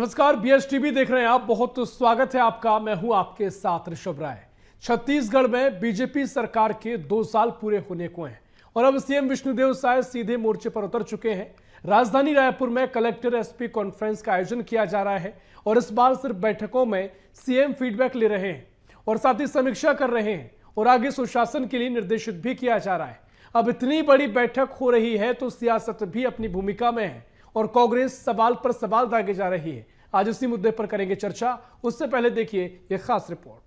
नमस्कार, बीएसटीवी देख रहे हैं आप। बहुत स्वागत है आपका। मैं हूं आपके साथ ऋषभ राय। छत्तीसगढ़ में बीजेपी सरकार के 2 साल पूरे होने को हैं और अब सीएम विष्णुदेव साय सीधे मोर्चे पर उतर चुके हैं। राजधानी रायपुर में कलेक्टर एसपी कॉन्फ्रेंस का आयोजन किया जा रहा है और इस बार सिर्फ बैठकों में सीएम फीडबैक ले रहे हैं और साथ ही समीक्षा कर रहे हैं और आगे सुशासन के लिए निर्देशित भी किया जा रहा है। अब इतनी बड़ी बैठक हो रही है तो सियासत भी अपनी भूमिका में है और कांग्रेस सवाल पर सवाल दागे जा रही है। आज इसी मुद्दे पर करेंगे चर्चा। उससे पहले देखिए यह खास रिपोर्ट।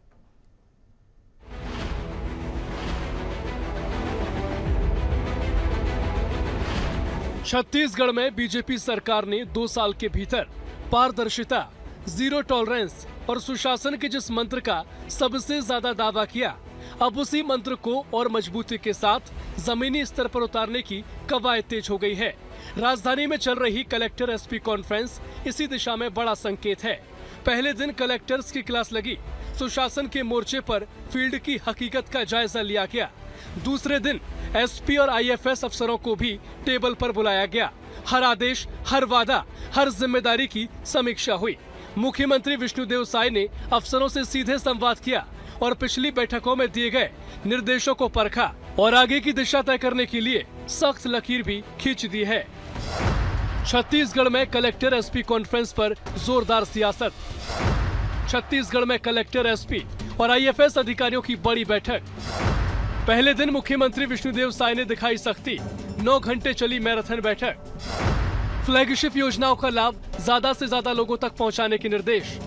छत्तीसगढ़ में बीजेपी सरकार ने 2 साल के भीतर पारदर्शिता, जीरो टॉलरेंस और सुशासन के जिस मंत्र का सबसे ज्यादा दावा किया, अब उसी मंत्र को और मजबूती के साथ जमीनी स्तर पर उतारने की कवायद तेज हो गई है। राजधानी में चल रही कलेक्टर एसपी कॉन्फ्रेंस इसी दिशा में बड़ा संकेत है। पहले दिन कलेक्टर्स की क्लास लगी, सुशासन के मोर्चे पर फील्ड की हकीकत का जायजा लिया गया। दूसरे दिन एसपी और आईएफएस अफसरों को भी टेबल पर बुलाया गया। हर आदेश, हर वादा, हर जिम्मेदारी की समीक्षा हुई। मुख्यमंत्री विष्णुदेव साय ने अफसरों से सीधे संवाद किया और पिछली बैठकों में दिए गए निर्देशों को परखा और आगे की दिशा तय करने के लिए सख्त लकीर भी खींच दी है। छत्तीसगढ़ में कलेक्टर एसपी कॉन्फ्रेंस पर जोरदार सियासत। छत्तीसगढ़ में कलेक्टर एसपी और आईएफएस अधिकारियों की बड़ी बैठक। पहले दिन मुख्यमंत्री विष्णुदेव साय ने दिखाई सख्ती। 9 घंटे चली मैराथन बैठक। फ्लैगशिप योजनाओं का लाभ ज्यादा से ज्यादा लोगों तक पहुंचाने के निर्देश।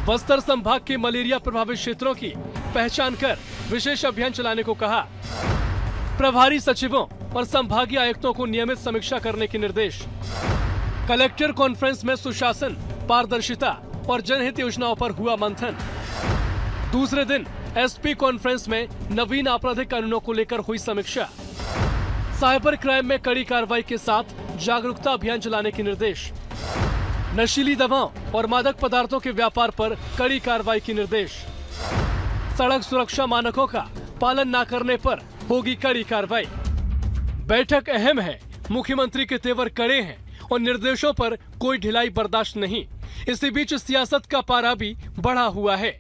बस्तर संभाग के मलेरिया प्रभावित क्षेत्रों की पहचान कर विशेष अभियान चलाने को कहा। प्रभारी सचिवों और संभागीय आयुक्तों को नियमित समीक्षा करने के निर्देश। कलेक्टर कॉन्फ्रेंस में सुशासन, पारदर्शिता और जनहित योजनाओं पर हुआ मंथन। दूसरे दिन एसपी कॉन्फ्रेंस में नवीन आपराधिक कानूनों को लेकर हुई समीक्षा। साइबर क्राइम में कड़ी कार्रवाई के साथ जागरूकता अभियान चलाने के निर्देश। नशीली दवाओं और मादक पदार्थों के व्यापार पर कड़ी कार्रवाई के निर्देश। सड़क सुरक्षा मानकों का पालन न करने पर होगी कड़ी कार्रवाई। बैठक अहम है, मुख्यमंत्री के तेवर कड़े हैं और निर्देशों पर कोई ढिलाई बर्दाश्त नहीं। इसी बीच सियासत का पारा भी बढ़ा हुआ है।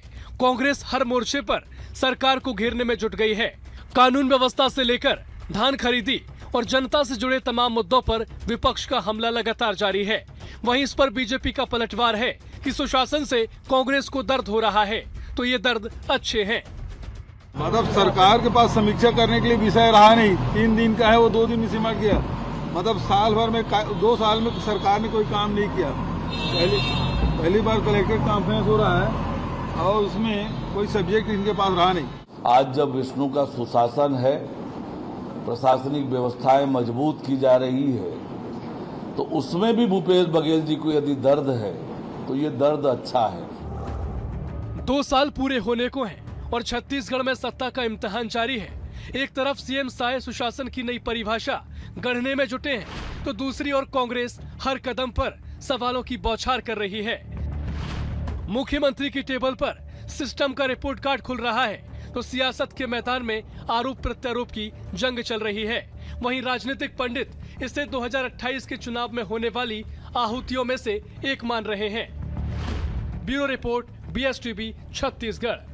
कांग्रेस हर मोर्चे पर सरकार को घेरने में जुट गई है। कानून व्यवस्था से लेकर धान खरीदी और जनता से जुड़े तमाम मुद्दों पर विपक्ष का हमला लगातार जारी है। वहीं इस पर बीजेपी का पलटवार है कि सुशासन से कांग्रेस को दर्द हो रहा है, तो ये दर्द अच्छे हैं। मतलब सरकार के पास समीक्षा करने के लिए विषय रहा नहीं। 3 दिन का है वो 2 दिन में सिमट गया। मतलब साल भर में 2 साल में सरकार ने कोई काम नहीं किया। पहली बार कलेक्टर कॉन्फ्रेंस हो रहा है और उसमें कोई सब्जेक्ट इनके पास रहा नहीं। आज जब विष्णु का सुशासन है, प्रशासनिक व्यवस्थाएं मजबूत की जा रही है, तो उसमें भी भूपेश बघेल जी को यदि दर्द है तो ये दर्द अच्छा है। 2 साल पूरे होने को हैं और छत्तीसगढ़ में सत्ता का इम्तिहान जारी है। एक तरफ सीएम साय सुशासन की नई परिभाषा गढ़ने में जुटे हैं, तो दूसरी ओर कांग्रेस हर कदम पर सवालों की बौछार कर रही है। मुख्यमंत्री की टेबल पर सिस्टम का रिपोर्ट कार्ड खुल रहा है, तो सियासत के मैदान में आरोप प्रत्यारोप की जंग चल रही है। वहीं राजनीतिक पंडित इसे 2028 के चुनाव में होने वाली आहुतियों में से एक मान रहे हैं। Bureau report, BSTV, Chhattisgarh.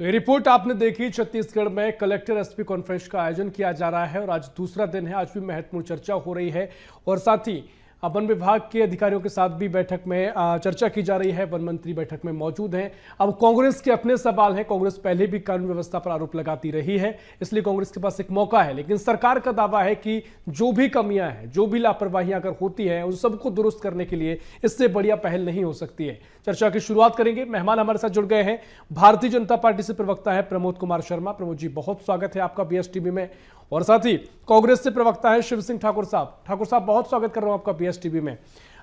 तो ये रिपोर्ट आपने देखी। छत्तीसगढ़ में कलेक्टर एसपी कॉन्फ्रेंस का आयोजन किया जा रहा है और आज दूसरा दिन है। आज भी महत्वपूर्ण चर्चा हो रही है और साथ ही वन विभाग के अधिकारियों के साथ भी बैठक में चर्चा की जा रही है। वन मंत्री बैठक में मौजूद हैं। अब कांग्रेस के अपने सवाल हैं। कांग्रेस पहले भी कानून व्यवस्था पर आरोप लगाती रही है, इसलिए कांग्रेस के पास एक मौका है। लेकिन सरकार का दावा है कि जो भी कमियां हैं, जो भी लापरवाहियां अगर होती हैं, उन सबको दुरुस्त करने के लिए इससे बढ़िया पहल नहीं हो सकती है। चर्चा की शुरुआत करेंगे। मेहमान हमारे साथ जुड़ गए हैं। भारतीय जनता पार्टी से प्रवक्ता है प्रमोद कुमार शर्मा। प्रमोद जी, बहुत स्वागत है आपका बीएसटीवी में। और साथ ही कांग्रेस से प्रवक्ता है शिव सिंह ठाकुर साहब। ठाकुर साहब, बहुत स्वागत कर रहा हूं आपका बीएसटीवी में।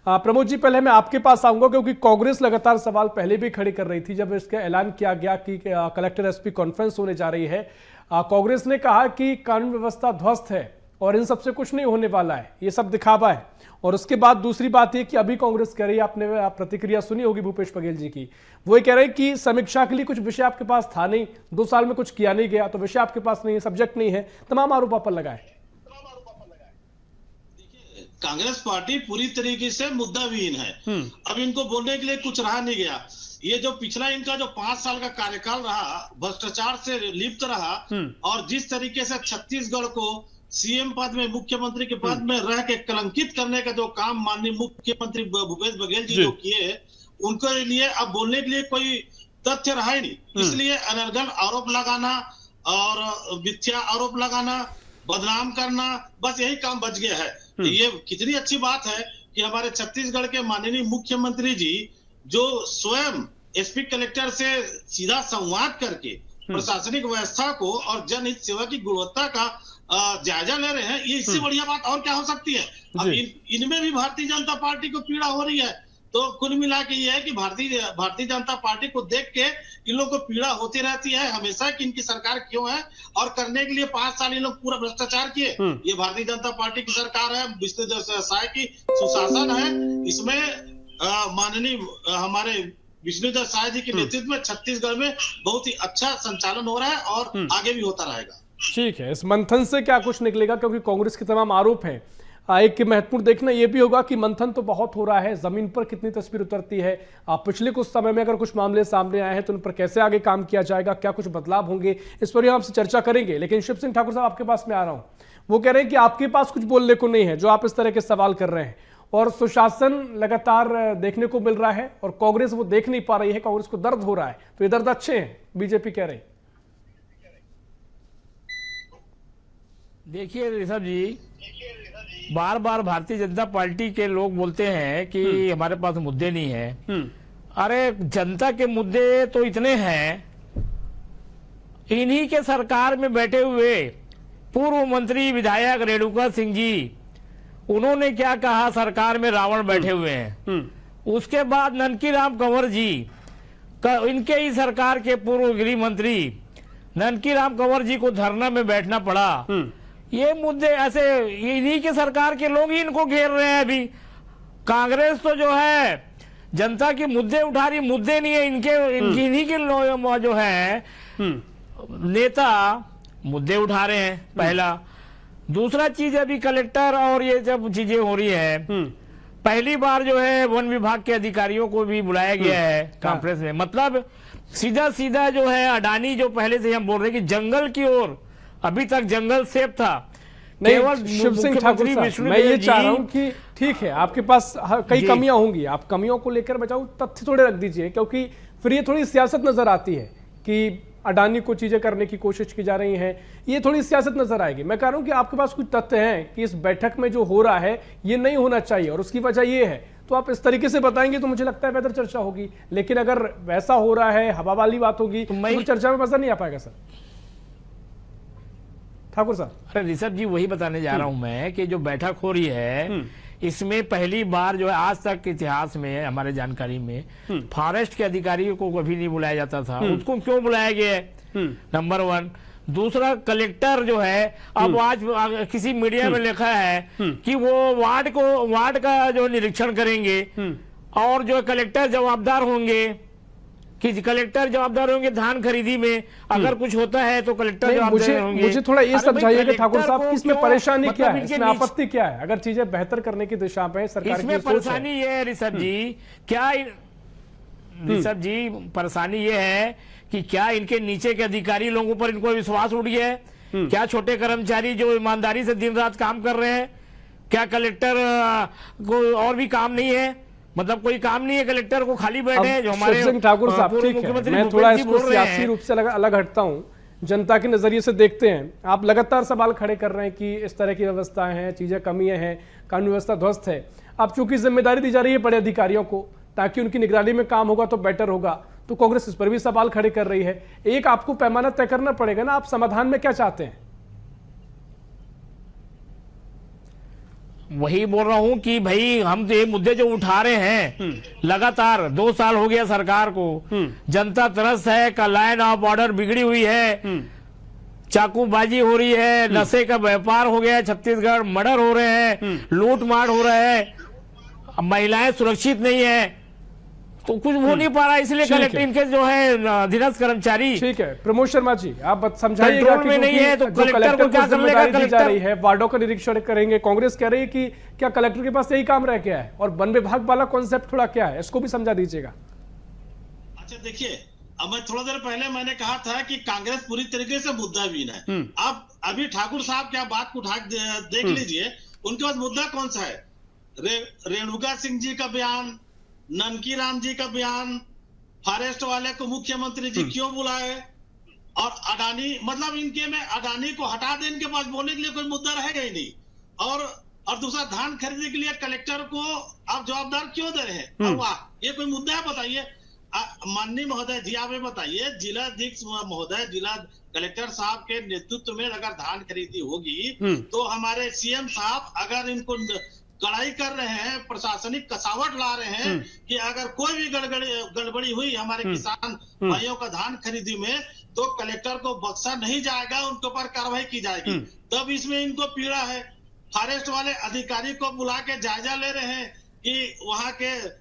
प्रमोद जी, पहले मैं आपके पास आऊंगा क्योंकि कांग्रेस लगातार सवाल पहले भी खड़े कर रही थी जब इसका ऐलान किया गया कि कलेक्टर एसपी कॉन्फ्रेंस होने जा रही है। कांग्रेस ने कहा कि कानून व्यवस्था ध्वस्त है और इन सबसे कुछ नहीं होने वाला है, ये सब दिखावा है। और उसके बाद दूसरी बात यह कि अभी कांग्रेस कह रही है, आपने प्रतिक्रिया सुनी होगी भूपेश बघेल जी की, वो ये कह रहे हैं कि समीक्षा के लिए कुछ विषय आपके पास था नहीं, 2 साल में कुछ किया नहीं गया, तो विषय आपके पास नहीं है, सब्जेक्ट नहीं है, तमाम आरोप आप पर लगाए। कांग्रेस पार्टी पूरी तरीके से मुद्दाविहीन है। अब इनको बोलने के लिए कुछ रहा नहीं गया। ये जो पिछला इनका जो 5 साल का कार्यकाल रहा, भ्रष्टाचार से लिप्त रहा, और जिस तरीके से छत्तीसगढ़ को सीएम पद में, मुख्यमंत्री के पद में रह के कलंकित करने का जो काम माननीय मुख्यमंत्री भूपेश बघेल जी जो किए, उनके लिए अब बोलने के लिए कोई तथ्य रहा ही नहीं। इसलिए अनर्गल आरोप लगाना और मिथ्या आरोप लगाना, बदनाम करना, बस यही काम बच गया है। ये कितनी अच्छी बात है कि हमारे छत्तीसगढ़ के माननीय मुख्यमंत्री जी जो स्वयं एसपी कलेक्टर से सीधा संवाद करके प्रशासनिक व्यवस्था को और जनहित सेवा की गुणवत्ता का जायजा ले रहे हैं, ये इससे बढ़िया बात और क्या हो सकती है। अब इनमें भी भारतीय जनता पार्टी को पीड़ा हो रही है, तो कुल मिला के ये है कि भारतीय जनता पार्टी को देख के इन लोगों को पीड़ा होती रहती है हमेशा कि इनकी सरकार क्यों है, और करने के लिए 5 साल इन लोग पूरा भ्रष्टाचार किए। ये भारतीय जनता पार्टी की सरकार है, विष्णुदेव साय की सुशासन है, इसमें माननीय हमारे विष्णुदेव साय जी के नेतृत्व में छत्तीसगढ़ में बहुत ही अच्छा संचालन हो रहा है और आगे भी होता रहेगा। ठीक है, इस मंथन से क्या कुछ निकलेगा, क्योंकि कांग्रेस के तमाम आरोप हैं। एक महत्वपूर्ण देखना यह भी होगा कि मंथन तो बहुत हो रहा है, जमीन पर कितनी तस्वीर उतरती है। पिछले कुछ समय में अगर कुछ मामले सामने आए हैं तो उन पर कैसे आगे काम किया जाएगा, क्या कुछ बदलाव होंगे, इस पर हम आपसे चर्चा करेंगे। लेकिन शिव सिंह ठाकुर साहब, आपके पास में आ रहा हूं। वो कह रहे हैं कि आपके पास कुछ बोलने को नहीं है जो आप इस तरह के सवाल कर रहे हैं, और सुशासन लगातार देखने को मिल रहा है और कांग्रेस वो देख नहीं पा रही है, कांग्रेस को दर्द हो रहा है। तो ये दर्द अच्छे हैं, बीजेपी कह रही। देखिए ऋषभ जी, बार बार भारतीय जनता पार्टी के लोग बोलते हैं कि हमारे पास मुद्दे नहीं है। अरे जनता के मुद्दे तो इतने हैं। इन्हीं के सरकार में बैठे हुए पूर्व मंत्री विधायक रेणुका सिंह जी, उन्होंने क्या कहा, सरकार में रावण बैठे हुए हैं। उसके बाद ननकीराम कंवर जी, इनके ही सरकार के पूर्व गृह मंत्री ननकीराम कंवर जी को धरना में बैठना पड़ा। ये मुद्दे ऐसे इन्हीं के सरकार के लोग ही इनको घेर रहे हैं। अभी कांग्रेस तो जो है जनता के मुद्दे उठा रही, मुद्दे नहीं है इन्हीं के लोग जो है नेता मुद्दे उठा रहे हैं। पहला, दूसरा चीज, अभी कलेक्टर और ये जब चीजें हो रही है, पहली बार जो है वन विभाग के अधिकारियों को भी बुलाया गया है कॉन्फ्रेंस में। मतलब सीधा सीधा जो है अडानी, जो पहले से हम बोल रहे हैं कि जंगल की ओर, अभी तक जंगल सेफ था। केवल शिव सिंह ठाकुर साहब, मैं ये चाह रहा हूं कि ठीक है, आपके पास कई कमियां होंगी, आप कमियों को लेकर बचाओ, तथ्य थोड़े रख दीजिए, क्योंकि फिर ये थोड़ी सियासत नजर आती है कि अडानी को चीजें करने की कोशिश की जा रही हैं, ये थोड़ी सियासत नजर आएगी। मैं कह रहा हूं कि आपके पास कुछ तथ्य हैं कि इस बैठक में जो हो रहा है ये नहीं होना चाहिए और उसकी वजह ये है, तो आप इस तरीके से बताएंगे तो मुझे लगता है बेहतर चर्चा होगी। लेकिन अगर वैसा हो रहा है, हवा वाली बात होगी, तो चर्चा में मजा नहीं आ पाएगा। सर ठाकुर साहब, अरे ऋषभ जी, वही बताने जा रहा हूं मैं कि जो बैठक हो रही है, इसमें पहली बार जो है आज तक के इतिहास में हमारे जानकारी में फॉरेस्ट के अधिकारियों को कभी नहीं बुलाया जाता था। उसको क्यों बुलाया गया है, नंबर 1। दूसरा, कलेक्टर जो है, अब आज किसी मीडिया में लिखा है कि वो वार्ड का जो निरीक्षण करेंगे और जो कलेक्टर जवाबदार होंगे, कि कलेक्टर जवाबदार होंगे धान खरीदी में, अगर कुछ होता है तो कलेक्टर जवाबदार होंगे। मुझे थोड़ा ये समझाइएगा ठाकुर साहब कि इसमें परेशानी क्या है, इसमें आपत्ति क्या है, अगर चीजें बेहतर करने की दिशा में सरकार की इसमें परेशानी ये है ऋषभ जी, क्या ऋषभ जी परेशानी ये है कि क्या इनके नीचे के अधिकारी लोगों पर इनको विश्वास उठ गया है? क्या छोटे कर्मचारी जो ईमानदारी से दिन रात काम कर रहे हैं, क्या कलेक्टर को और भी काम नहीं है? मतलब कोई काम नहीं है कलेक्टर को, खाली बैठे हैं जो हमारे ठाकुर साहब। ठीक है, मैं थोड़ा इसको सियासी रूप से अलग हटता हूं, जनता के नजरिए से देखते हैं। आप लगातार सवाल खड़े कर रहे हैं कि इस तरह की व्यवस्थाएं हैं, चीजें कमियां हैं, कानून व्यवस्था ध्वस्त है। अब चूंकि जिम्मेदारी दी जा रही है बड़े अधिकारियों को ताकि उनकी निगरानी में काम होगा तो बेटर होगा, तो कांग्रेस इस पर भी सवाल खड़े कर रही है। एक आपको पैमाना तय करना पड़ेगा ना, आप समाधान में क्या चाहते हैं? वही बोल रहा हूं कि भाई हम तो ये मुद्दे जो उठा रहे हैं लगातार 2 साल हो गया सरकार को, जनता त्रस्त है, का लाइन ऑफ ऑर्डर बिगड़ी हुई है, चाकूबाजी हो रही है, नशे का व्यापार हो गया है छत्तीसगढ़, मर्डर हो रहे हैं, लूट मार हो रहा है, महिलाएं सुरक्षित नहीं है। तो कुछ हो नहीं पा रहा, इसलिए ठीक है। कलेक्टर इनके जो है अधीनस्थ कर्मचारी ठीक है, प्रमोद शर्मा जी आप समझाइएगा कंट्रोल में नहीं है, तो जो कलेक्टर को क्या कर लेगा जिम्मेदारी दी जा कलेक्टर? रही है, वार्डों का निरीक्षण करेंगे। कांग्रेस कह रही है कि क्या कलेक्टर के पास यही काम रह गया है, और वन विभाग वाला कॉन्सेप्ट थोड़ा क्या है, इसको भी समझा दीजिएगा। अच्छा देखिए, अब मैं थोड़ा देर पहले मैंने कहा था कि कांग्रेस पूरी तरीके से मुद्दाबीन है। अब अभी ठाकुर साहब क्या बात को उठा देख लीजिए, उनके पास मुद्दा कौन सा है? रेणुका सिंह जी का बयान, ननकी राम जी का बयान, फॉरेस्ट वाले को मुख्यमंत्री जी क्यों बुलाए, और अडानी, मतलब इनके में अडानी को हटा दे, इनके पास बोलने के लिए कोई मुद्दा रहेगा ही नहीं। और दूसरा, धान खरीदने के लिए कलेक्टर को आप जवाबदार क्यों दे रहे हैं? वाह, ये कोई मुद्दा है? बताइए माननीय महोदय जी, आप ये बताइए, जिला अधीक्षक महोदय, जिला कलेक्टर साहब के नेतृत्व में अगर धान खरीदी होगी तो हमारे सीएम साहब अगर इनको कड़ाई कर रहे हैं, प्रशासनिक कसावट ला रहे हैं कि अगर कोई भी गड़बड़ी हुई हमारे किसान भाइयों का धान खरीदी में, तो कलेक्टर को बख्शा नहीं जाएगा, उनके ऊपर कार्रवाई की जाएगी। तब इसमें इनको पीड़ा है। फॉरेस्ट वाले अधिकारी को बुला के जायजा ले रहे हैं कि वहां के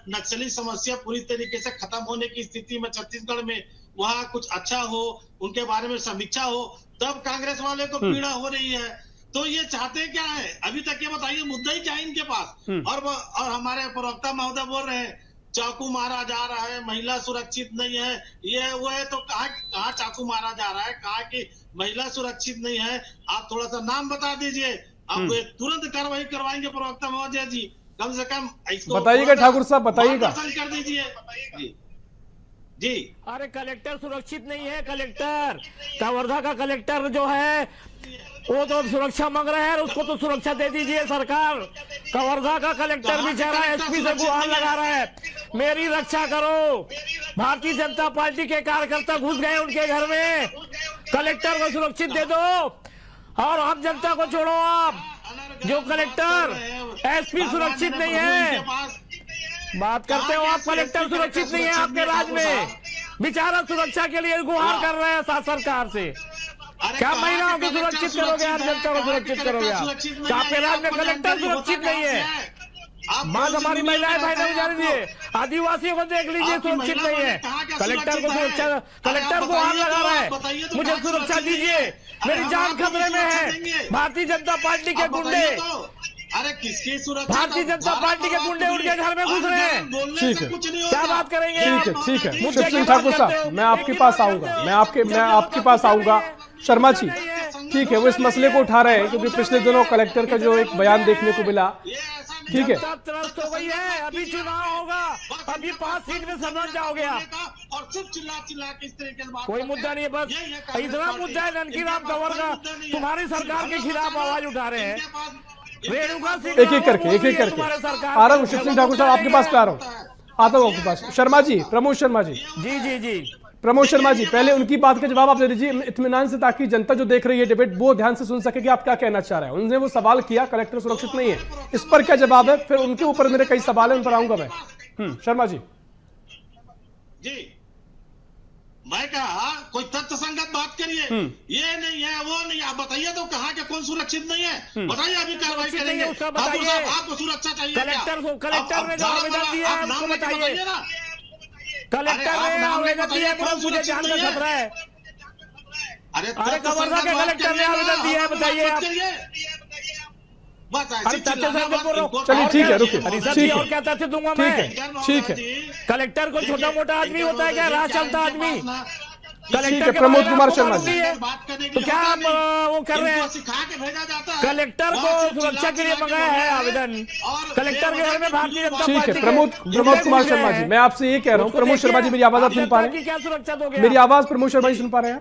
नक्सली समस्या पूरी तरीके से खत्म होने की स्थिति में छत्तीसगढ़ में वहां कुछ अच्छा हो, उनके बारे में समीक्षा हो, तब कांग्रेस वाले को पीड़ा हो रही है। तो ये चाहते क्या है? अभी तक ये बताइए, मुद्दा ही क्या है इनके पास? और हमारे प्रवक्ता महोदय बोल रहे हैं चाकू मारा जा रहा है, महिला सुरक्षित नहीं है, ये वो है। तो कहाँ चाकू मारा जा रहा है, कहाँ की महिला सुरक्षित नहीं है? आप थोड़ा सा नाम बता दीजिए, आप तुरंत कार्रवाई करवाएंगे प्रवक्ता महोदय जी। कम से कम इसको बताइएगा ठाकुर साहब, बताइएगा कर दीजिए जी। अरे कलेक्टर सुरक्षित नहीं है, कलेक्टर कवर्धा का कलेक्टर जो है वो तो सुरक्षा मांग रहे हैं, उसको तो सुरक्षा दे दीजिए सरकार। कवर्धा का कलेक्टर बेचारा एसपी से गुहार लगा रहा है, मेरी रक्षा करो। भारतीय जनता पार्टी के कार्यकर्ता घुस गए उनके घर में, कलेक्टर को सुरक्षित दे दो और आम जनता को छोड़ो। आप जो कलेक्टर एसपी सुरक्षित नहीं है, बात करते हो आप, कलेक्टर सुरक्षित नहीं है आपके राज्य में, बेचारा सुरक्षा के लिए गुहार कर रहे हैं सरकार से। क्या महिलाओं को सुरक्षित करोगे आप, जनता को सुरक्षित करोगे आप? आपके राज्य में कलेक्टर सुरक्षित नहीं है। बात हमारी महिलाएं बहनों जान लीजिए, आदिवासियों को देख लीजिए, सुरक्षित नहीं है। कलेक्टर को सुरक्षा, कलेक्टर को हाथ लगा रहा है, मुझे सुरक्षा दीजिए, मेरी जान खतरे में है। भारतीय जनता पार्टी के गुंडे, अरे किसकी सुरक्षा? भारतीय जनता पार्टी के गुंडे उनके घर में घुस रहे हैं। ठीक है, क्या बात करेंगे? ठीक है शिव सिंह ठाकुर साहब, मैं आपके पास आऊंगा, मैं आपके पास आऊंगा। शर्मा जी, ठीक है, वो इस मसले को उठा रहे हैं क्योंकि पिछले दिनों कलेक्टर का जो एक बयान देखने को मिला, ठीक है, त्रस्त हो गई है। अभी चुनाव होगा, अभी 5 सीट में समझ जाओगे आप। और सिर्फ चिल्ला के इस तरीके से बात कोई मुद्दा नहीं है, बस इतना मुद्दा है ननकी राम कंवर का, तुम्हारी सरकार के खिलाफ आवाज उठा रहे हैं। रेणुका सिंह एक एक करके आ रहा हूँ। शिव सिंह ठाकुर साहब आपके पास पे आ रहा हूँ, आता हूँ आपके पास। शर्मा जी, प्रमोद शर्मा जी, जी प्रमोद शर्मा जी, पहले उनकी बात का जवाब आप दे दीजिए इत्मीनान से, ताकि जनता जो देख रही है डिबेट वो ध्यान से सुन सके कि आप क्या कहना चाह रहे हैं। उन्होंने वो सवाल किया कलेक्टर सुरक्षित नहीं है, इस पर क्या जवाब है? फिर उनके ऊपर मेरे कई सवाल है, उन पर आऊंगा मैं। शर्मा जी जी, मैं कहा कोई तथ्य संगत बात करिए, ये नहीं है वो नहीं, आप बताइए तो कहाँ के कौन सुरक्षित नहीं है? बताइए, अभी कार्रवाई करेंगे। आपको सुरक्षा चाहिए? कलेक्टर ने जो आवेदन दिया है उसको बताइए ना। कलेक्टर ने आवेदन दिया है, मुझे जान का खतरा है। अरे कवर्धा के कलेक्टर ने आवेदन दिया है, बताइए आप। चलिए ठीक है, रुकिए, ठीक और क्या तथ्य दूंगा मैं? ठीक है, कलेक्टर को छोटा मोटा आदमी होता है क्या, राह चलता आदमी? कलेक्टर प्रमोद कुमार शर्मा जी, तो क्या आप वो कर रहे हैं? कलेक्टर को सुरक्षा के लिए मंगाया है आवेदन, कलेक्टर के घर में भारतीय जनता पार्टी। ठीक है, प्रमोद कुमार शर्मा जी, मैं आपसे ये कह रहा हूँ, प्रमोद शर्मा जी मेरी आवाज आप सुन पा रहे हैं? क्या सुरक्षा दोगे? मेरी आवाज प्रमोद शर्मा जी सुन पा रहे हैं?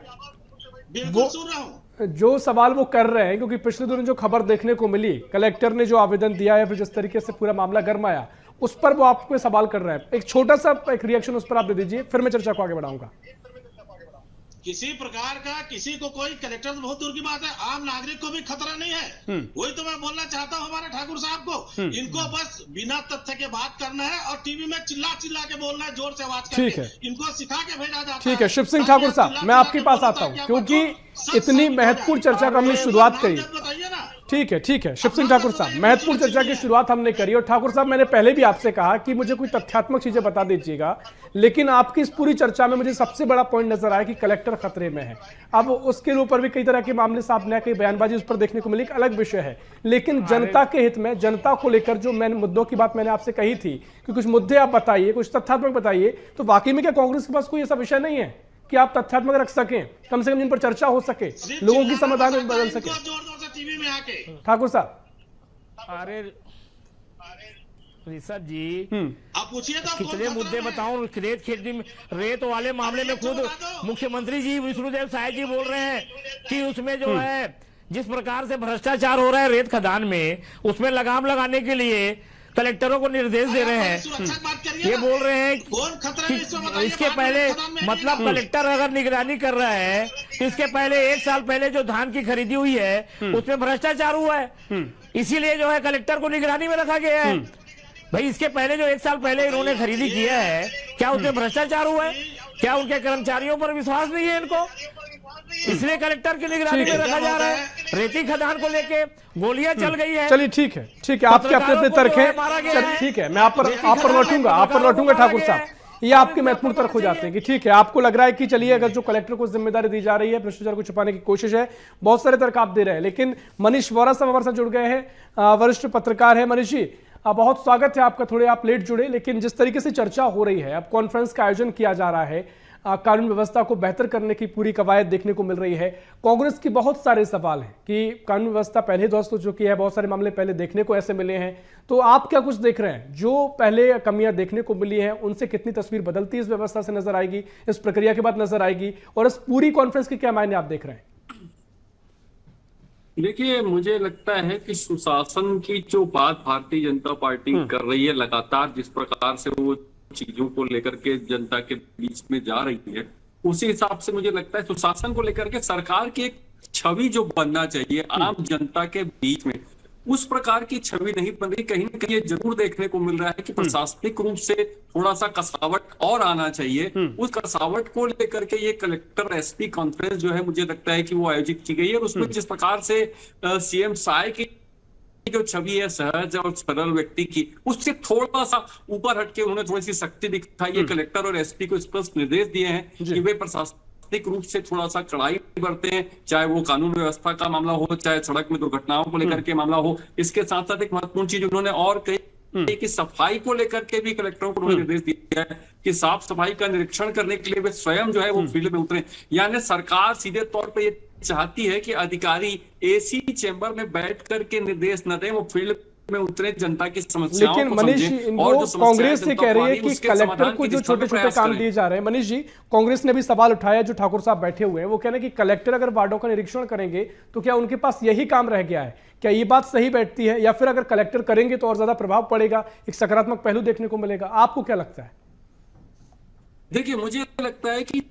बिल्कुल सुन रहा हूँ। जो सवाल वो कर रहे हैं, क्योंकि पिछले दिनों जो खबर देखने को मिली, कलेक्टर ने जो आवेदन दिया है, फिर जिस तरीके से पूरा मामला गर्म आया, उस पर वो आपको सवाल कर रहे हैं। एक छोटा सा एक रिएक्शन उस पर आप दे दीजिए, फिर मैं चर्चा को आगे बढ़ाऊंगा। किसी प्रकार का किसी को कोई कलेक्टर तो बहुत दूर की बात है, आम नागरिक को भी खतरा नहीं है। वही तो मैं बोलना चाहता हूँ हमारे ठाकुर साहब को, इनको बस बिना तथ्य के बात करना है और टीवी में चिल्ला चिल्ला के बोलना है, जोर से आवाज करके। ठीक है, इनको सिखा के भेजा जाता है। ठीक है, शिव सिंह ठाकुर साहब मैं आपके पास आता हूँ, क्योंकि इतनी महत्वपूर्ण चर्चा का हमने शुरुआत करी। ठीक है शिव सिंह ठाकुर साहब, महत्वपूर्ण चर्चा की शुरुआत हमने करी और ठाकुर साहब मैंने पहले भी आपसे कहा कि मुझे कोई तथ्यात्मक चीजें बता दीजिएगा, लेकिन आपकी इस पूरी चर्चा में मुझे सबसे बड़ा पॉइंट नजर आया कि कलेक्टर खतरे में है। अब उसके ऊपर भी कई तरह के मामले सामने, कई बयानबाजी उस पर देखने को मिली, एक अलग विषय है, लेकिन जनता के हित में, जनता को लेकर जो मैंने मुद्दों की बात मैंने आपसे कही थी कि कुछ मुद्दे आप बताइए, कुछ तथ्यात्मक बताइए, तो वाकई में क्या कांग्रेस के पास कोई ऐसा विषय नहीं है कि आप तथ्यात्मक रख सकें, कम से कम जिन पर चर्चा हो सके, लोगों की समाधान बदल सके? टीवी में आके ठाकुर साहब। अरे ऋषभ जी, आप पूछिए तो कितने मुद्दे बताऊं? रेत खेती में, रेत वाले मामले में खुद मुख्यमंत्री जी विष्णुदेव साय जी बोल रहे हैं कि उसमें जो है जिस प्रकार से भ्रष्टाचार हो रहा है रेत खदान में, उसमें लगाम लगाने के लिए कलेक्टरों को निर्देश दे रहे हैं। ये बोल रहे हैं कि इसके पहले, मतलब कलेक्टर अगर निगरानी कर रहा है तो इसके पहले 1 साल पहले जो धान की खरीदी हुई है उसमें भ्रष्टाचार हुआ है, इसीलिए जो है कलेक्टर को निगरानी में रखा गया है। भाई इसके पहले जो 1 साल पहले इन्होंने खरीदी किया है, क्या उसमें भ्रष्टाचार हुआ है? क्या उनके कर्मचारियों पर विश्वास नहीं है इनको? इसलिए कलेक्टर की निगरानी में रखा जा रहा है। रेती खदान को लेके गोलियां चल गई है। चलिए ठीक है, आपके अपने अपने तर्क हैं, ठीक है, मैं आप पर लौटूंगा ठाकुर साहब, ये आपके महत्वपूर्ण तर्क हो जाते हैं कि ठीक है, आपको लग रहा है कि चलिए अगर जो कलेक्टर को जिम्मेदारी दी जा रही है, भ्रष्टाचार को छुपाने की कोशिश है, बहुत सारे तर्क आप दे रहे हैं, लेकिन मनीष वोरा साहब हमारे साथ जुड़ गए हैं, वरिष्ठ पत्रकार है। मनीष जी, बहुत स्वागत है आपका, थोड़े आप लेट जुड़े, लेकिन जिस तरीके से चर्चा हो रही है, अब कॉन्फ्रेंस का आयोजन किया जा रहा है, कानून व्यवस्था को बेहतर करने की पूरी कवायद देखने को मिल रही है, कांग्रेस की बहुत सारे सवाल हैं कि कानून व्यवस्था पहले ध्वस्त हो चुकी है, बहुत सारे मामले पहले देखने को ऐसे मिले हैं, तो आप क्या कुछ देख रहे हैं? जो पहले कमियां देखने को मिली हैं उनसे कितनी तस्वीर बदलती इस व्यवस्था से नजर आएगी, इस प्रक्रिया के बाद नजर आएगी, और इस पूरी कॉन्फ्रेंस के क्या मायने आप देख रहे हैं? देखिए, मुझे लगता है कि सुशासन की जो बात भारतीय जनता पार्टी कर रही है, लगातार जिस प्रकार से वो चीजों को लेकर के जनता के बीच में जा रही है, उसी हिसाब से मुझे लगता है सुशासन को लेकर के सरकार की एक छवि जो बनना चाहिए आम जनता के बीच में, उस प्रकार की छवि नहीं बन रही। कहीं ना कहीं ये जरूर देखने को मिल रहा है कि प्रशासनिक रूप से थोड़ा सा कसावट और आना चाहिए। उस कसावट को लेकर के ये कलेक्टर एसपी कॉन्फ्रेंस जो है, मुझे लगता है कि वो आयोजित की गई है, और उसमें जिस प्रकार से सीएम साय की जो छवि है सहज और सरल व्यक्ति की, उससे थोड़ा सा ऊपर हटके उन्होंने थोड़ी सी शक्ति दिखाई है। कलेक्टर और एसपी को स्पष्ट निर्देश दिए हैं कि वे प्रशासनिक रूप से थोड़ा सा कड़ाई बरते हैं, चाहे वो कानून व्यवस्था का मामला हो, चाहे सड़क में दुर्घटनाओं को लेकर के मामला हो। इसके साथ साथ एक महत्वपूर्ण चीज उन्होंने और कही कि सफाई को लेकर के भी कलेक्टरों को निर्देश दिया है कि साफ सफाई का निरीक्षण करने के लिए वे स्वयं जो है वो फील्ड में उतरे। यानी सरकार सीधे तौर पर ये चाहती है कि अधिकारी एसी चैम्बर में बैठ करके निर्देश न दें, वो फील्ड में उतरे, जनता की समस्याओं को समझें। मनीष जी, इनको कांग्रेस से कह रही है कि कलेक्टर को जो छोटे छोटे काम दिए जा रहे हैं, मनीष जी, कांग्रेस ने भी सवाल उठाया, जो ठाकुर साहब बैठे हुए हैं, वो कह रहे हैं कि कलेक्टर अगर वार्डों का निरीक्षण करेंगे तो क्या उनके पास यही काम रह गया है? क्या ये बात सही बैठती है, या फिर अगर कलेक्टर करेंगे तो और ज्यादा प्रभाव पड़ेगा, एक सकारात्मक पहलू देखने को मिलेगा? आपको क्या लगता है? देखिए, मुझे लगता है कि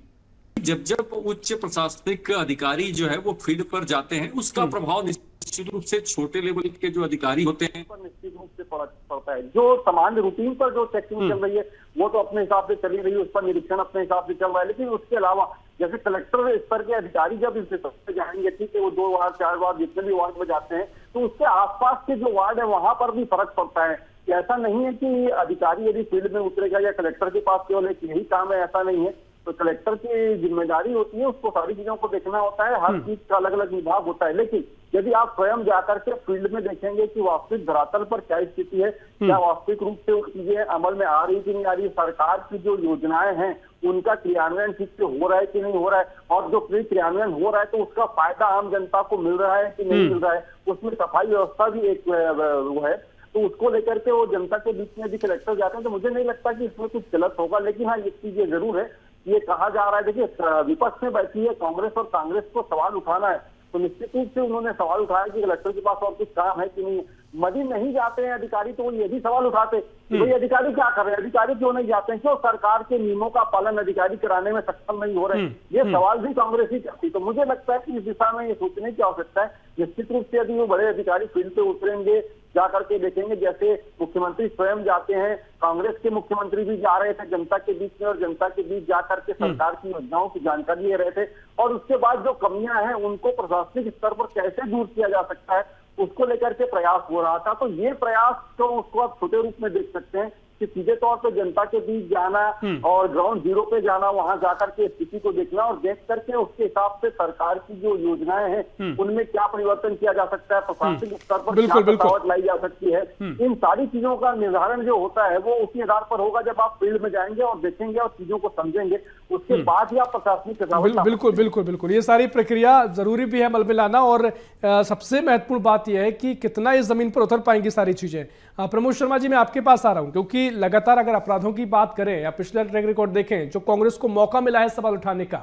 जब उच्च प्रशासनिक अधिकारी जो है वो फील्ड पर जाते हैं, उसका प्रभाव निश्चित रूप से छोटे लेवल के जो अधिकारी होते हैं पर निश्चित रूप से पड़ता है। जो सामान्य रूटीन पर जो चेकिंग चल रही है वो तो अपने हिसाब से चली रही है, उस पर निरीक्षण अपने हिसाब से चल रहा है, लेकिन उसके अलावा जैसे कलेक्टर स्तर के अधिकारी जब इस स्तर पे जाएंगे, ठीक है, वो 2 वार्ड 4 वार्ड जितने भी वार्ड में जाते हैं, तो उसके आसपास के जो वार्ड है वहां पर भी फर्क पड़ता है। ऐसा नहीं है कि अधिकारी यदि फील्ड में उतरेगा या कलेक्टर के पास केवल एक यही काम है, ऐसा नहीं है। तो कलेक्टर की जिम्मेदारी होती है, उसको सारी चीजों को देखना होता है, हर चीज का अलग अलग विभाग होता है। लेकिन यदि आप स्वयं जाकर के फील्ड में देखेंगे कि वास्तविक धरातल पर क्या स्थिति है, क्या वास्तविक रूप से वो चीजें अमल में आ रही कि नहीं आ रही, सरकार की जो योजनाएं हैं उनका क्रियान्वयन ठीक से हो रहा है कि नहीं हो रहा है, और जो क्रियान्वयन हो रहा है तो उसका फायदा आम जनता को मिल रहा है कि नहीं मिल रहा है, उसमें सफाई व्यवस्था भी एक वो है, तो उसको लेकर के वो जनता के बीच में भी कलेक्टर जाते हैं। तो मुझे नहीं लगता कि इसमें कुछ गलत होगा, लेकिन हाँ एक चीज ये जरूर है, ये कहा जा रहा है, देखिए विपक्ष में बैठी है कांग्रेस और कांग्रेस को सवाल उठाना है, तो निश्चित रूप से उन्होंने सवाल उठाया कि कलेक्टर के पास और कुछ काम है कि नहीं। मदी नहीं जाते हैं अधिकारी तो वो ये भी सवाल उठाते कि भाई अधिकारी क्या कर रहे हैं, अधिकारी क्यों नहीं जाते हैं, क्यों सरकार के नियमों का पालन अधिकारी कराने में सक्षम नहीं हो रहे, ये सवाल भी कांग्रेस ही करती। तो मुझे लगता है कि इस दिशा में ये सोचने की आवश्यकता है। निश्चित रूप से यदि वो बड़े अधिकारी फील्ड पे उतरेंगे, जा करके देखेंगे, जैसे मुख्यमंत्री स्वयं जाते हैं, कांग्रेस के मुख्यमंत्री भी जा रहे थे जनता के बीच में, और जनता के बीच जाकर के सरकार की योजनाओं की जानकारी ले रहे थे, और उसके बाद जो कमियां हैं उनको प्रशासनिक स्तर पर कैसे दूर किया जा सकता है उसको लेकर के प्रयास हो रहा था। तो ये प्रयास तो उसको आप छोटे रूप में देख सकते हैं कि सीधे तौर पे जनता के बीच जाना और ग्राउंड जीरो पे जाना, वहां जाकर के स्थिति को देखना और देख करके उसके हिसाब से सरकार की जो योजनाएं हैं उनमें क्या परिवर्तन किया जा सकता है, प्रशासनिक स्तर पर क्या बदलाव लाई जा सकती है, इन सारी चीजों का निर्धारण जो होता है वो उसी आधार पर होगा जब आप फील्ड में जाएंगे और देखेंगे और चीजों को समझेंगे, उसके बाद ही आप प्रशासनिक बिल्कुल बिल्कुल बिल्कुल ये सारी प्रक्रिया जरूरी भी है अमल में लाना। और सबसे महत्वपूर्ण बात यह है कि कितना इस जमीन पर उतर पाएंगी सारी चीजें। प्रमोद शर्मा जी, मैं आपके पास आ रहा हूं क्योंकि लगातार अगर अपराधों की बात करें या पिछले ट्रैक रिकॉर्ड देखें, जो कांग्रेस को मौका मिला है सवाल उठाने का,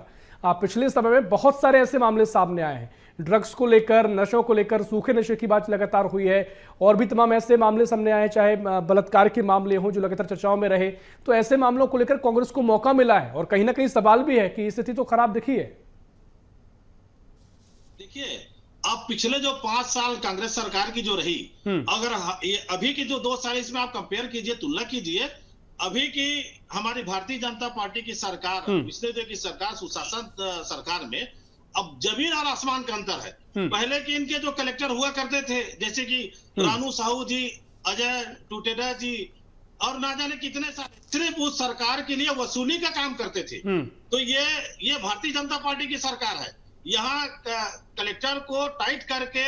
पिछले समय में बहुत सारे ऐसे मामले सामने आए हैं, ड्रग्स को लेकर, नशों को लेकर, सूखे नशे की बात लगातार हुई है और भी तमाम ऐसे मामले सामने आए, चाहे बलात्कार के मामले हों जो लगातार चर्चाओं में रहे। तो ऐसे मामलों को लेकर कांग्रेस को मौका मिला है और कहीं ना कहीं सवाल भी है कि स्थिति तो खराब दिखी है। देखिए, अब पिछले जो 5 साल कांग्रेस सरकार की जो रही, अगर ये अभी की जो 2 साल इसमें आप कंपेयर कीजिए, तुलना कीजिए, अभी की हमारी भारतीय जनता पार्टी की सरकार, पिछले जो की सरकार सुशासन सरकार में अब जमीन और आसमान का अंतर है। पहले के इनके जो कलेक्टर हुआ करते थे, जैसे कि रानू साहू जी, अजय टुटेजा जी और ना जाने कितने सारे, सिर्फ उस सरकार के लिए वसूली का काम करते थे। तो ये भारतीय जनता पार्टी की सरकार है। यहाँ कलेक्टर को टाइट करके,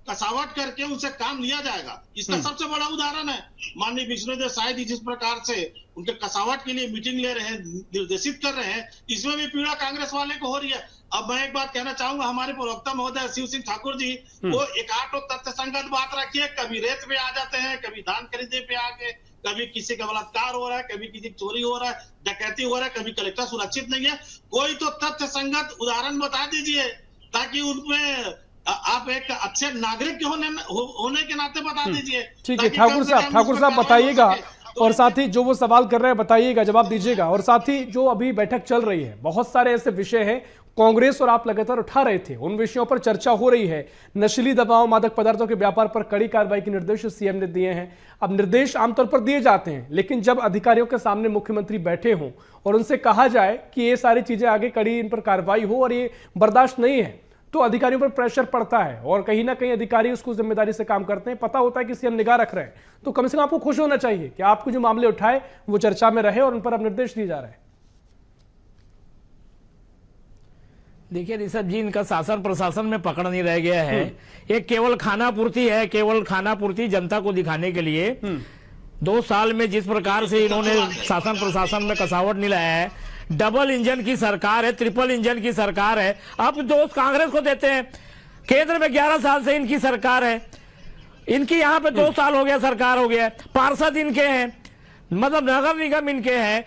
कसावट करके उनसे काम लिया जाएगा। इसका सबसे बड़ा उदाहरण है माननीय विष्णुदेव साय जी, जिस प्रकार से उनके कसावट के लिए मीटिंग ले रहे हैं, निर्देशित कर रहे हैं, इसमें भी पीड़ा कांग्रेस वाले को हो रही है। अब मैं एक बात कहना चाहूंगा, हमारे प्रवक्ता महोदय शिव सिंह ठाकुर जी, वो एक आठ तथ्य संगत बात रखिए, कभी रेत पे आ जाते हैं, कभी धान खरीदने पे आके, कभी किसी का बलात्कार हो रहा है, कभी किसी की चोरी हो रहा है, डकैती हो रहा है, कभी कलेक्टर सुरक्षित नहीं है। कोई तो तथ्य संगत उदाहरण बता दीजिए ताकि उनमें आप एक अच्छे नागरिक होने के नाते बता दीजिए। ठीक है ठाकुर साहब बताइएगा, और साथ ही जो वो सवाल कर रहे हैं बताइएगा, जवाब दीजिएगा। और साथ ही जो अभी बैठक चल रही है, बहुत सारे ऐसे विषय हैं कांग्रेस और आप लगातार उठा रहे थे, उन विषयों पर चर्चा हो रही है। नशीली दवाओं, मादक पदार्थों के व्यापार पर कड़ी कार्रवाई के निर्देश सीएम ने दिए हैं। अब निर्देश आमतौर पर दिए जाते हैं, लेकिन जब अधिकारियों के सामने मुख्यमंत्री बैठे हों और उनसे कहा जाए कि ये सारी चीजें आगे कड़ी इन पर कार्रवाई हो और ये बर्दाश्त नहीं है, तो अधिकारियों पर प्रेशर पड़ता है और कहीं ना कहीं अधिकारी उसको जिम्मेदारी से काम करते हैं। पता होता है कि सीएम निगाह रख रहे हैं, तो कम से कम आपको खुश होना चाहिए कि आपको जो मामले उठाए वो चर्चा में रहे और उन पर अब निर्देश दिए जा रहे हैं। देखिए ऋषभ जी, इनका शासन प्रशासन में पकड़ नहीं रह गया है। ये केवल खाना पूर्ति है, केवल खाना पूर्ति जनता को दिखाने के लिए। 2 साल में जिस प्रकार से इन्होंने शासन प्रशासन में कसावट नहीं लाया है, डबल इंजन की सरकार है, ट्रिपल इंजन की सरकार है। अब दोस्त कांग्रेस को देते हैं, केंद्र में 11 साल से इनकी सरकार है, इनकी यहाँ पे 2 साल हो गया सरकार हो गया, पार्षद इनके हैं, मतलब नगर निगम इनके हैं,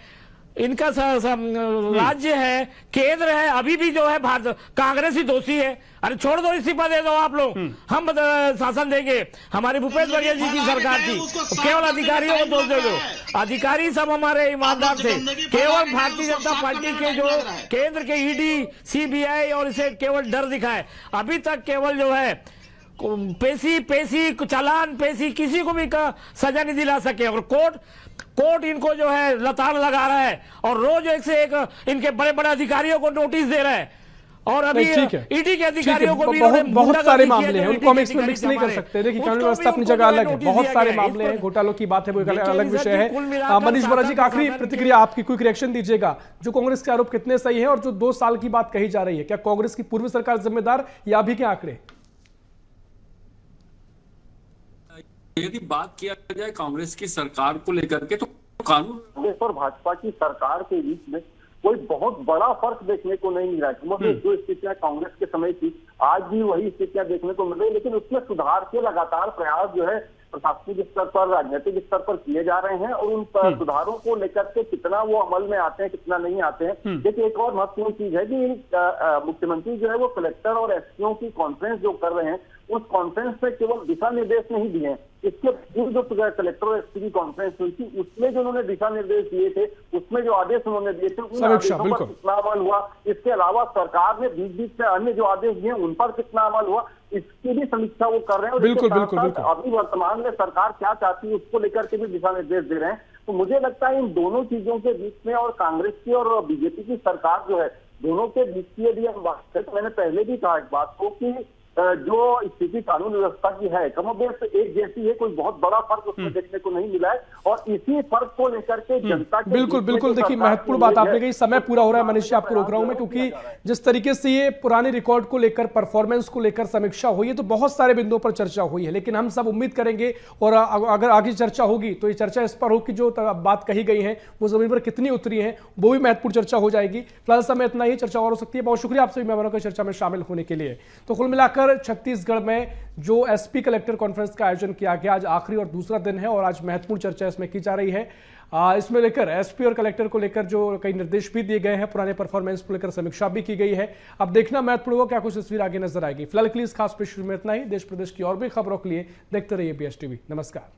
इनका राज्य है, केंद्र है, अभी भी जो है भारत कांग्रेस ही दोषी है। अरे छोड़ दो, इस्तीफा दे दो आप लोग, हम शासन देंगे। हमारी भूपेश बघेल जी की सरकार थी, केवल अधिकारियों को दोष दे दो। अधिकारी सब हमारे ईमानदार थे, केवल भारतीय जनता पार्टी के जो केंद्र के ईडी, सीबीआई और इसे केवल डर दिखाए। अभी तक केवल जो है पेशी चालान पेशी किसी को भी सजा नहीं दिला सके, और कोर्ट इनको जो है लताड़ लगा रहा है और रोज एक से एक इनके बड़े बड़े अधिकारियों को नोटिस दे रहा है। और अभी ईडी के अधिकारियों को भी बहुत सारे मामले हैं, उनको मिक्स नहीं कर सकते। देखिए कानून व्यवस्था अपनी जगह अलग है, बहुत सारे मामले हैं, घोटालों की बात है वो एक अलग विषय है। मनीष बोरा जी, आखिरी प्रतिक्रिया आपकी, क्विक रिएक्शन दीजिएगा। जो कांग्रेस के आरोप कितने सही है और जो 2 साल की बात कही जा रही है, क्या कांग्रेस की पूर्व सरकार जिम्मेदार या अभी के आंकड़े? यदि बात किया जाए कांग्रेस की सरकार को लेकर के, तो कांग्रेस और भाजपा की सरकार के बीच में कोई बहुत बड़ा फर्क देखने को नहीं मिल रहा है। जो स्थितियां कांग्रेस के समय थी, आज भी वही स्थितियां देखने को मिल रही है, लेकिन उसमें सुधार के लगातार प्रयास जो है प्रशासनिक स्तर पर, राजनीतिक स्तर पर किए जा रहे हैं। और उन सुधारों को लेकर के कितना वो अमल में आते हैं, कितना नहीं आते हैं। देखिए एक और महत्वपूर्ण चीज है कि मुख्यमंत्री जो है वो कलेक्टर और एसपीओ की कॉन्फ्रेंस जो कर रहे हैं, उस कॉन्फ्रेंस में केवल दिशा निर्देश नहीं दिए हैं, इसके जो कलेक्टर और एसपी की कॉन्फ्रेंस हुई थी उसमें जो उन्होंने दिशा निर्देश दिए थे, उसमें जो आदेश उन्होंने दिए थे उन आदेशों पर कितना अमल हुआ, इसके अलावा सरकार ने बीच बीच में अन्य जो आदेश दिए उन पर कितना अमल हुआ, इसकी भी समीक्षा वो कर रहे हैं। और बिल्कुल अभी वर्तमान में सरकार क्या चाहती है उसको लेकर के भी दिशा निर्देश दे रहे हैं। तो मुझे लगता है इन दोनों चीजों के बीच में, और कांग्रेस की और बीजेपी की सरकार जो है, दोनों के बीच की यदि हम बात करें, तो मैंने पहले भी कहा इस बात को कि जो स्थिति कानून व्यवस्था की है कमोबेश एक जैसी है, कोई बहुत बड़ा फर्क उसमें देखने को नहीं मिला है। और इसी फर्क को लेकर के जनता के बिल्कुल बिल्कुल, देखिए महत्वपूर्ण बात आपने कही। समय पूरा हो रहा है मनीष, आपको रोक रहा हूं मैं, क्योंकि जिस तरीके से ये पुराने रिकॉर्ड को लेकर, परफॉर्मेंस को लेकर समीक्षा हुई है तो बहुत सारे बिंदुओं पर चर्चा हुई है, लेकिन हम सब उम्मीद करेंगे और अगर आगे चर्चा होगी तो ये चर्चा इस पर हो कि जो बात कही गई है वो जमीन पर कितनी उतरी है, वो भी महत्वपूर्ण चर्चा हो जाएगी। फिलहाल समय इतना ही, चर्चा और हो सकती है। बहुत शुक्रिया आप सभी मेहमानों को चर्चा में शामिल होने के लिए। तो कुल मिलाकर छत्तीसगढ़ में जो एसपी कलेक्टर कॉन्फ्रेंस का आयोजन किया गया, आज आखिरी और दूसरा दिन है और आज महत्वपूर्ण चर्चा इसमें की जा रही है। इसमें लेकर एसपी और कलेक्टर को लेकर जो कई निर्देश भी दिए गए हैं, पुराने परफॉर्मेंस को लेकर समीक्षा भी की गई है। अब देखना महत्वपूर्ण होगा क्या कुछ तस्वीर आगे नजर आएगी। फिलहाल के लिए इस खास पेश में इतना ही। देश प्रदेश की और भी खबरों के लिए देखते रहिए BSTV। नमस्कार।